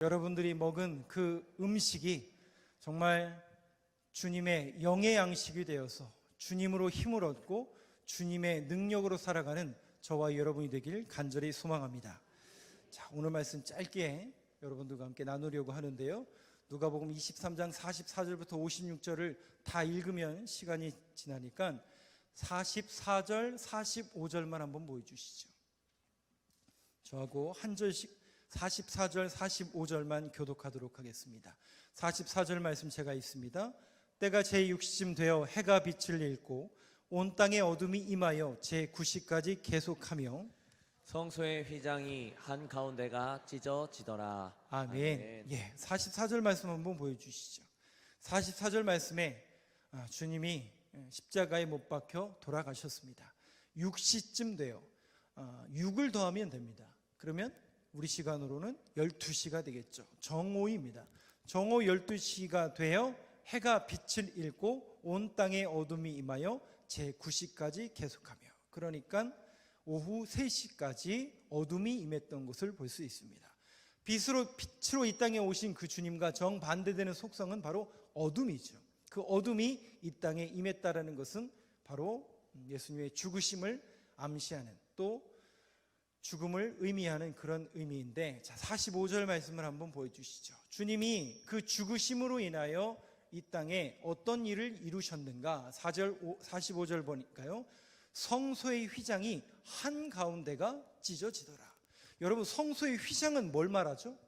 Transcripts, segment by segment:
여러분들이 먹은 그 음식이 정말 주님의 영의 양식이 되어서 주님으로 힘을 얻고 주님의 능력으로 살아가는 저와 여러분이 되길 간절히 소망합니다. 자, 오늘 말씀 짧게 여러분들과 함께 나누려고 하는데요. 누가복음 23장 44절부터 56절을 다 읽으면 시간이 지나니까 44절, 45절만 한번 보여주시죠. 저하고 한 절씩 44절, 45절만 교독하도록 하겠습니다. 44절 말씀 제가 읽습니다. 때가 제6시쯤 되어 해가 빛을 잃고 온 땅에 어둠이 임하여 제9시까지 계속하며 성소의 휘장이 한가운데가 찢어지더라. 아멘. 예, 44절 말씀 한번 보여주시죠. 44절 말씀에 주님이 십자가에 못 박혀 돌아가셨습니다. 6시쯤 돼요. 6을 더하면 됩니다. 그러면 우리 시간으로는 12시가 되겠죠. 정오입니다. 정오 12시가 되어 해가 빛을 잃고 온 땅에 어둠이 임하여 제9시까지 계속하며, 그러니까 오후 3시까지 어둠이 임했던 것을 볼 수 있습니다. 빛으로 이 땅에 오신 그 주님과 정반대되는 속성은 바로 어둠이죠. 그 어둠이 이 땅에 임했다라는 것은 바로 예수님의 죽으심을 암시하는, 또 죽음을 의미하는 그런 의미인데, 자, 45절 말씀을 한번 보여주시죠. 주님이 그 죽으심으로 인하여 이 땅에 어떤 일을 이루셨는가. 45절 보니까요, 성소의 휘장이 한가운데가 찢어지더라. 여러분, 성소의 휘장은 뭘 말하죠?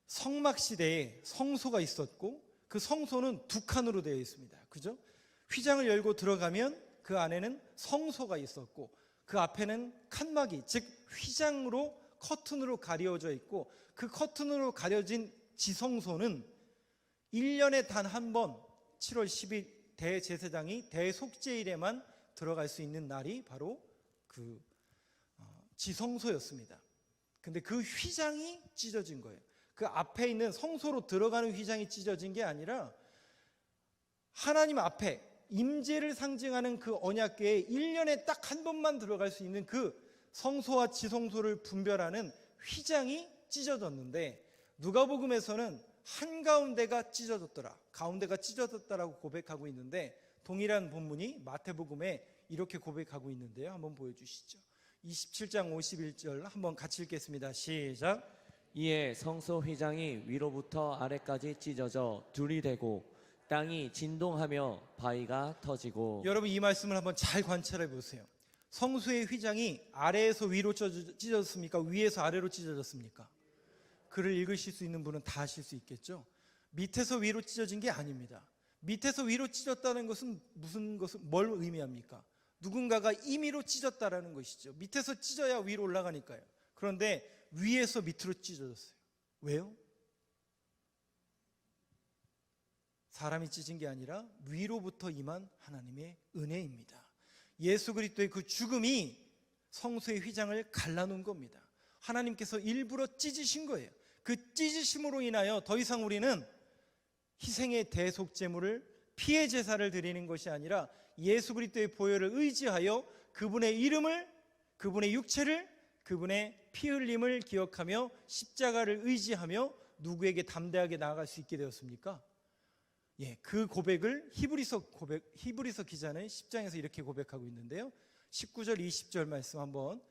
성막 시대에 성소가 있었고 그 성소는 두 칸으로 되어 있습니다. 그죠? 휘장을 열고 들어가면 그 안에는 성소가 있었고 그 앞에는 칸막이, 즉 휘장으로, 커튼으로 가려져 있고, 그 커튼으로 가려진 지성소는 1년에 단 한 번 7월 10일 대제사장이 대속죄일에만 들어갈 수 있는 날이 바로 그 지성소였습니다. 근데 그 휘장이 찢어진 거예요. 그 앞에 있는 성소로 들어가는 휘장이 찢어진 게 아니라 하나님 앞에 임재를 상징하는 그 언약궤에 1년에 딱 한 번만 들어갈 수 있는 그 성소와 지성소를 분별하는 휘장이 찢어졌는데, 누가복음에서는 한가운데가 찢어졌더라, 가운데가 찢어졌다라고 고백하고 있는데, 동일한 본문이 마태복음에 이렇게 고백하고 있는데요. 한번 보여주시죠. 27장 51절 한번 같이 읽겠습니다. 시작. 이에 성소 휘장이 위로부터 아래까지 찢어져 둘이 되고 땅이 진동하며 바위가 터지고. 여러분, 이 말씀을 한번 잘 관찰해 보세요. 성소의 휘장이 아래에서 위로 찢어졌습니까? 위에서 아래로 찢어졌습니까? 글을 읽으실 수 있는 분은 다 아실 수 있겠죠. 밑에서 위로 찢어진 게 아닙니다. 밑에서 위로 찢었다는 것은 뭘 의미합니까? 누군가가 임의로 찢었다라는 것이죠. 밑에서 찢어야 위로 올라가니까요. 그런데 위에서 밑으로 찢어졌어요. 왜요? 사람이 찢은 게 아니라 위로부터 임한 하나님의 은혜입니다. 예수 그리스도의 그 죽음이 성소의 휘장을 갈라놓은 겁니다. 하나님께서 일부러 찢으신 거예요. 그 찢으심으로 인하여 더 이상 우리는 희생의 대속제물을, 피해 제사를 드리는 것이 아니라 예수 그리스도의 보혈을 의지하여 그분의 이름을, 그분의 육체를, 그분의 피 흘림을 기억하며 십자가를 의지하며 누구에게 담대하게 나아갈 수 있게 되었습니까? 예, 그 고백을 히브리서 기자는 10장에서 이렇게 고백하고 있는데요. 19절 20절 말씀 한번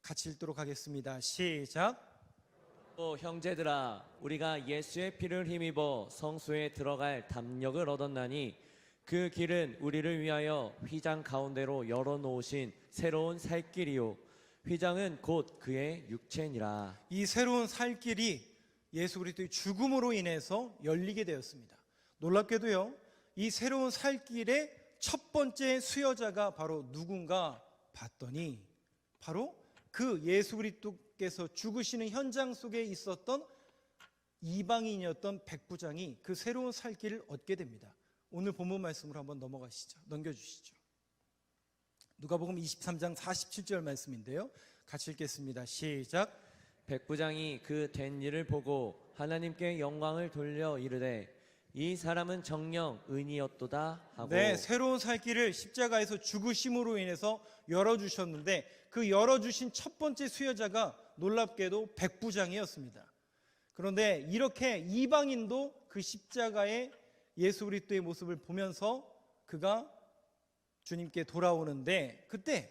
같이 읽도록 하겠습니다. 시작. 또 형제들아, 우리가 예수의 피를 힘입어 성소에 들어갈 담력을 얻었나니 그 길은 우리를 위하여 휘장 가운데로 열어놓으신 새로운 살 길이요 휘장은 곧 그의 육체니라. 이 새로운 살 길이 예수 그리스도의 죽음으로 인해서 열리게 되었습니다. 놀랍게도요, 이 새로운 살 길의 첫 번째 수여자가 바로 누군가 봤더니 바로 그 예수 그리스도께서 죽으시는 현장 속에 있었던 이방인이었던 백부장이 그 새로운 살 길을 얻게 됩니다. 오늘 본문 말씀으로 한번 넘겨주시죠. 누가복음 23장 47절 말씀인데요. 같이 읽겠습니다. 시작. 백부장이 그 된 일을 보고 하나님께 영광을 돌려 이르되 이 사람은 정령 의인이었도다 하고 네, 새로운 살 길을 십자가에서 죽으심으로 인해서 열어주셨는데 그 열어주신 첫 번째 수여자가 놀랍게도 백부장이었습니다. 그런데 이렇게 이방인도 그 십자가의 예수 그리스도의 모습을 보면서 그가 주님께 돌아오는데 그때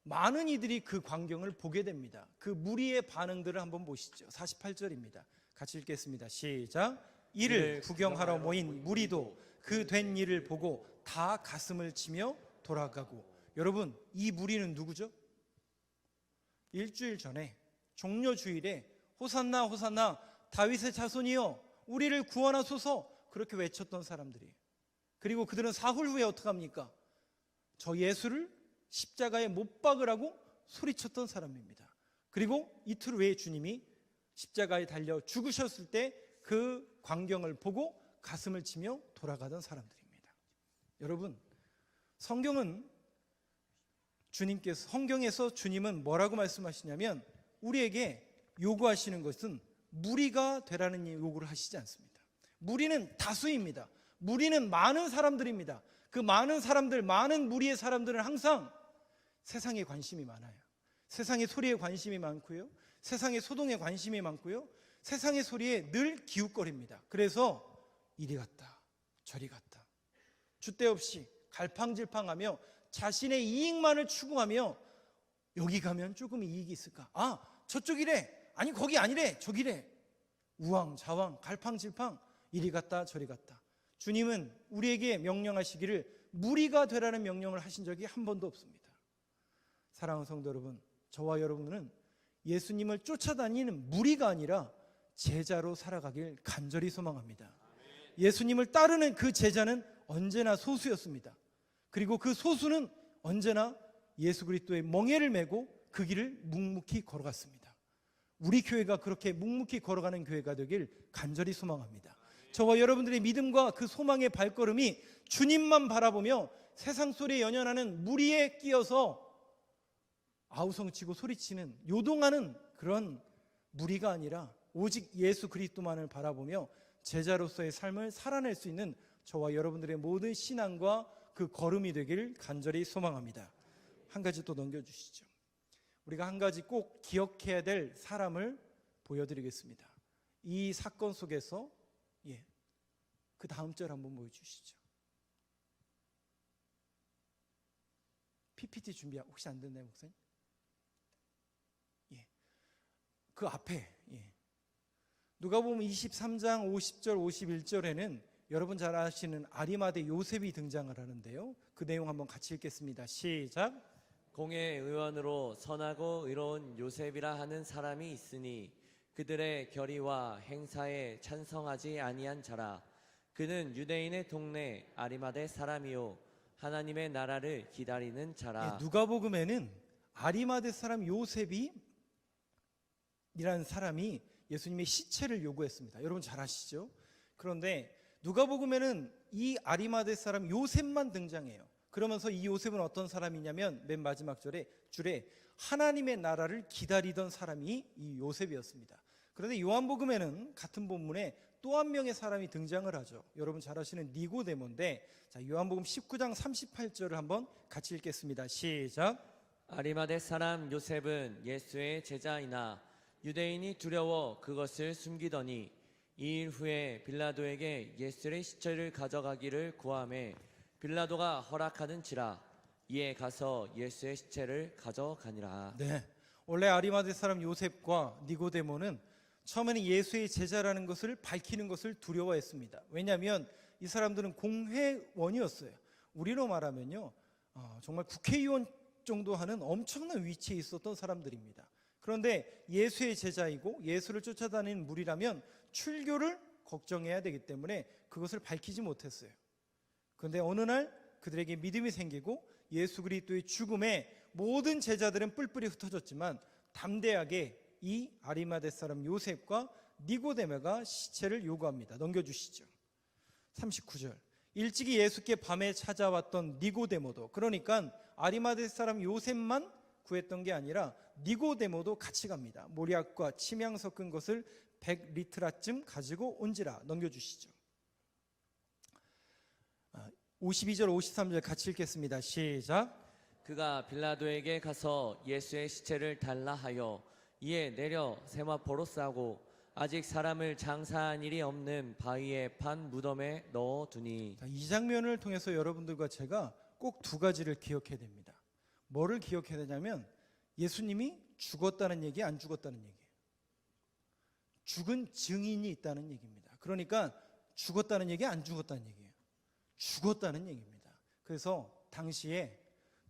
많은 이들이 그 광경을 보게 됩니다. 그 무리의 반응들을 한번 보시죠. 48절입니다. 같이 읽겠습니다. 시작. 이를 구경하러 모인 무리도 그 된 일을 보고 다 가슴을 치며 돌아가고. 여러분, 이 무리는 누구죠? 일주일 전에 종려주일에 호산나 호산나 다윗의 자손이여 우리를 구원하소서 그렇게 외쳤던 사람들이에요. 그리고 그들은 사흘 후에 어떻게 합니까? 저 예수를 십자가에 못 박으라고 소리쳤던 사람입니다. 그리고 이틀 후에 주님이 십자가에 달려 죽으셨을 때 그 광경을 보고 가슴을 치며 돌아가던 사람들입니다. 여러분, 성경에서 주님은 뭐라고 말씀하시냐면 우리에게 요구하시는 것은 무리가 되라는 요구를 하시지 않습니다. 무리는 다수입니다. 무리는 많은 사람들입니다. 그 많은 사람들, 많은 무리의 사람들은 항상 세상에 관심이 많아요. 세상의 소리에 관심이 많고요. 세상의 소동에 관심이 많고요. 세상의 소리에 늘 기웃거립니다. 그래서 이리 갔다 저리 갔다 줏대없이 갈팡질팡하며 자신의 이익만을 추구하며 여기 가면 조금 이익이 있을까? 아, 저쪽이래. 아니, 거기 아니래. 저기래. 우왕좌왕 갈팡질팡 이리 갔다 저리 갔다. 주님은 우리에게 명령하시기를 무리가 되라는 명령을 하신 적이 한 번도 없습니다. 사랑하는 성도 여러분, 저와 여러분은 예수님을 쫓아다니는 무리가 아니라 제자로 살아가길 간절히 소망합니다. 예수님을 따르는 그 제자는 언제나 소수였습니다. 그리고 그 소수는 언제나 예수 그리스도의 멍에를 메고 그 길을 묵묵히 걸어갔습니다. 우리 교회가 그렇게 묵묵히 걸어가는 교회가 되길 간절히 소망합니다. 저와 여러분들의 믿음과 그 소망의 발걸음이 주님만 바라보며 세상 소리에 연연하는 무리에 끼어서 아우성치고 소리치는 요동하는 그런 무리가 아니라 오직 예수 그리스도만을 바라보며 제자로서의 삶을 살아낼 수 있는 저와 여러분들의 모든 신앙과 그 걸음이 되길 간절히 소망합니다. 한 가지 또 넘겨주시죠. 우리가 한 가지 꼭 기억해야 될 사람을 보여드리겠습니다. 이 사건 속에서 그 다음 절 한번 보여주시죠. PPT 준비 혹시 안 됐나요, 목사님? 그 앞에 누가복음 23장 50절 51절에는 여러분 잘 아시는 아리마대 요셉이 등장을 하는데요. 그 내용 한번 같이 읽겠습니다. 시작. 공의 의원으로 선하고 의로운 요셉이라 하는 사람이 있으니 그들의 결의와 행사에 찬성하지 아니한 자라. 그는 유대인의 동네 아리마대 사람이요 하나님의 나라를 기다리는 자라. 누가복음에는 아리마대 사람 요셉이 이라는 사람이 예수님의 시체를 요구했습니다. 여러분 잘 아시죠? 그런데 누가복음에는 이 아리마대 사람 요셉만 등장해요. 그러면서 이 요셉은 어떤 사람이냐면 맨 마지막 줄에 하나님의 나라를 기다리던 사람이 이 요셉이었습니다. 그런데 요한복음에는 같은 본문에 또 한 명의 사람이 등장을 하죠. 여러분 잘 아시는 니고데모인데, 자, 요한복음 19장 38절을 한번 같이 읽겠습니다. 시작. 아리마대 사람 요셉은 예수의 제자이나 유대인이 두려워 그것을 숨기더니 2일 후에 빌라도에게 예수의 시체를 가져가기를 구하매 빌라도가 허락하는지라. 이에 가서 예수의 시체를 가져가니라. 네, 원래 아리마대 사람 요셉과 니고데모는 처음에는 예수의 제자라는 것을 밝히는 것을 두려워했습니다. 왜냐하면 이 사람들은 공회원이었어요. 우리로 말하면요, 정말 국회의원 정도 하는 엄청난 위치에 있었던 사람들입니다. 그런데 예수의 제자이고 예수를 쫓아다니는 무리라면 출교를 걱정해야 되기 때문에 그것을 밝히지 못했어요. 그런데 어느 날 그들에게 믿음이 생기고 예수 그리스도의 죽음에 모든 제자들은 뿔뿔이 흩어졌지만 담대하게 이 아리마대 사람 요셉과 니고데모가 시체를 요구합니다. 넘겨주시죠. 39절. 일찍이 예수께 밤에 찾아왔던 니고데모도, 그러니까 아리마대 사람 요셉만 구했던 게 아니라 니고데모도 같이 갑니다. 모략과 침향 섞은 것을 100리트라쯤 가지고 온지라. 넘겨주시죠. 52절 53절 같이 읽겠습니다. 시작. 그가 빌라도에게 가서 예수의 시체를 달라 하여 이에 내려 세마포로 싸고 아직 사람을 장사한 일이 없는 바위의 판 무덤에 넣어두니. 자, 이 장면을 통해서 여러분들과 제가 꼭 두 가지를 기억해야 됩니다. 뭐를 기억해야 되냐면 예수님이 죽었다는 얘기, 안 죽었다는 얘기예요. 죽은 증인이 있다는 얘기입니다. 그러니까 죽었다는 얘기, 안 죽었다는 얘기예요. 죽었다는 얘기입니다. 그래서 당시에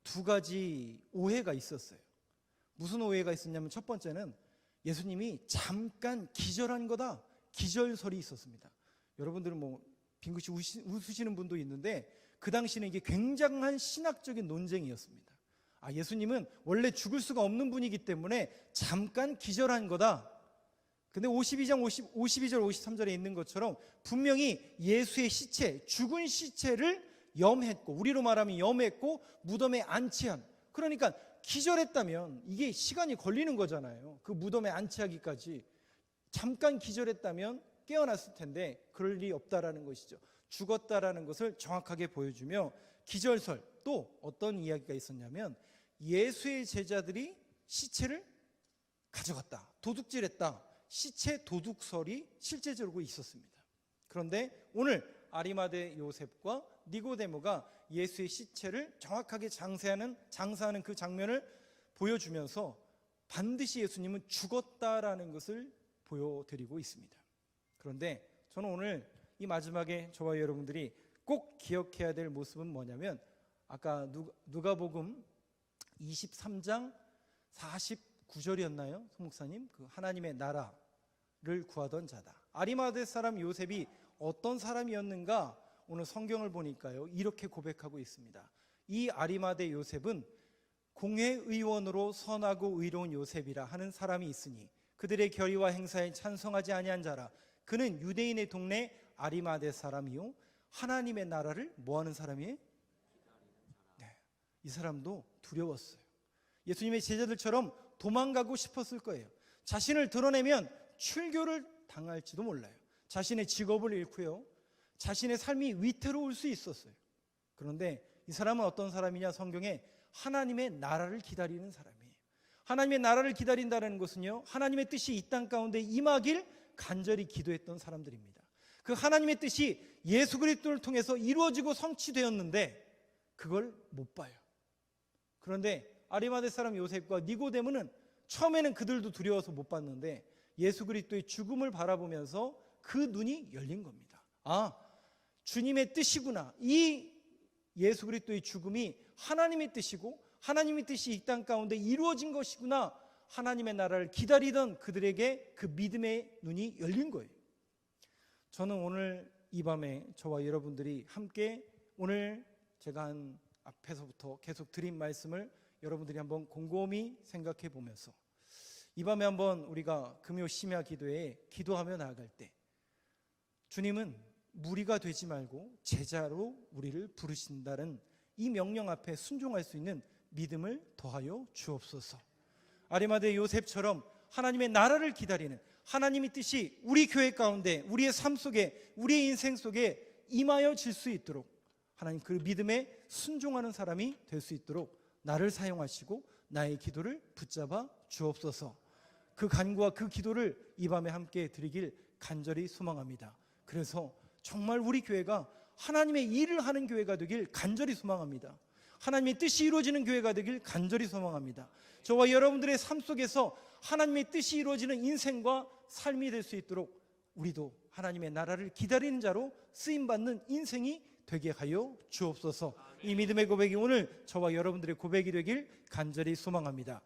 두 가지 오해가 있었어요. 무슨 오해가 있었냐면 첫 번째는 예수님이 잠깐 기절한 거다, 기절설이 있었습니다. 여러분들은 뭐 빙긋이 웃으시는 분도 있는데 그 당시는 이게 굉장한 신학적인 논쟁이었습니다. 예수님은 원래 죽을 수가 없는 분이기 때문에 잠깐 기절한 거다. 근데 52절 53절에 있는 것처럼 분명히 예수의 시체, 죽은 시체를 염했고, 우리로 말하면 염했고 무덤에 안치한, 그러니까 기절했다면 이게 시간이 걸리는 거잖아요. 그 무덤에 안치하기까지 잠깐 기절했다면 깨어났을 텐데 그럴 리 없다라는 것이죠. 죽었다라는 것을 정확하게 보여주며, 기절설, 또 어떤 이야기가 있었냐면 예수의 제자들이 시체를 가져갔다, 도둑질했다, 시체 도둑설이 실제적으로 있었습니다. 그런데 오늘 아리마대 요셉과 니고데모가 예수의 시체를 정확하게 장사하는 그 장면을 보여주면서 반드시 예수님은 죽었다라는 것을 보여드리고 있습니다. 그런데 저는 오늘 이 마지막에 저와 여러분들이 꼭 기억해야 될 모습은 뭐냐면, 아까 누가복음 23장 49절이었나요? 송목사님, 그 하나님의 나라를 구하던 자다. 아리마대 사람 요셉이 어떤 사람이었는가? 오늘 성경을 보니까요 이렇게 고백하고 있습니다. 이 아리마대 요셉은 공회의원으로 선하고 의로운 요셉이라 하는 사람이 있으니 그들의 결의와 행사에 찬성하지 아니한 자라. 그는 유대인의 동네 아리마대 사람이요 하나님의 나라를 뭐하는 사람이에요? 네, 이 사람도 두려웠어요. 예수님의 제자들처럼 도망가고 싶었을 거예요. 자신을 드러내면 출교를 당할지도 몰라요. 자신의 직업을 잃고요, 자신의 삶이 위태로울 수 있었어요. 그런데 이 사람은 어떤 사람이냐? 성경에 하나님의 나라를 기다리는 사람이에요. 하나님의 나라를 기다린다는 것은요, 하나님의 뜻이 이 땅 가운데 임하길 간절히 기도했던 사람들입니다. 그 하나님의 뜻이 예수 그리스도를 통해서 이루어지고 성취되었는데 그걸 못 봐요. 그런데 아리마대 사람 요셉과 니고데모는 처음에는 그들도 두려워서 못 봤는데 예수 그리스도의 죽음을 바라보면서 그 눈이 열린 겁니다. 주님의 뜻이구나. 이 예수 그리스도의 죽음이 하나님의 뜻이고 하나님의 뜻이 이 땅 가운데 이루어진 것이구나. 하나님의 나라를 기다리던 그들에게 그 믿음의 눈이 열린 거예요. 저는 오늘 이 밤에 저와 여러분들이 함께 오늘 제가 한 앞에서부터 계속 드린 말씀을 여러분들이 한번 곰곰이 생각해 보면서 이 밤에 한번 우리가 금요 심야 기도에 기도하며 나아갈 때, 주님은 무리가 되지 말고 제자로 우리를 부르신다는 이 명령 앞에 순종할 수 있는 믿음을 더하여 주옵소서. 아리마대 요셉처럼 하나님의 나라를 기다리는 하나님의 뜻이 우리 교회 가운데, 우리의 삶 속에, 우리의 인생 속에 임하여질 수 있도록 하나님 그 믿음에 순종하는 사람이 될 수 있도록 나를 사용하시고 나의 기도를 붙잡아 주옵소서. 그 간구와 그 기도를 이 밤에 함께 드리길 간절히 소망합니다. 그래서 정말 우리 교회가 하나님의 일을 하는 교회가 되길 간절히 소망합니다. 하나님의 뜻이 이루어지는 교회가 되길 간절히 소망합니다. 저와 여러분들의 삶 속에서 하나님의 뜻이 이루어지는 인생과 삶이 될 수 있도록 우리도 하나님의 나라를 기다리는 자로 쓰임받는 인생이 되게 하여 주옵소서. 이 믿음의 고백이 오늘 저와 여러분들의 고백이 되길 간절히 소망합니다.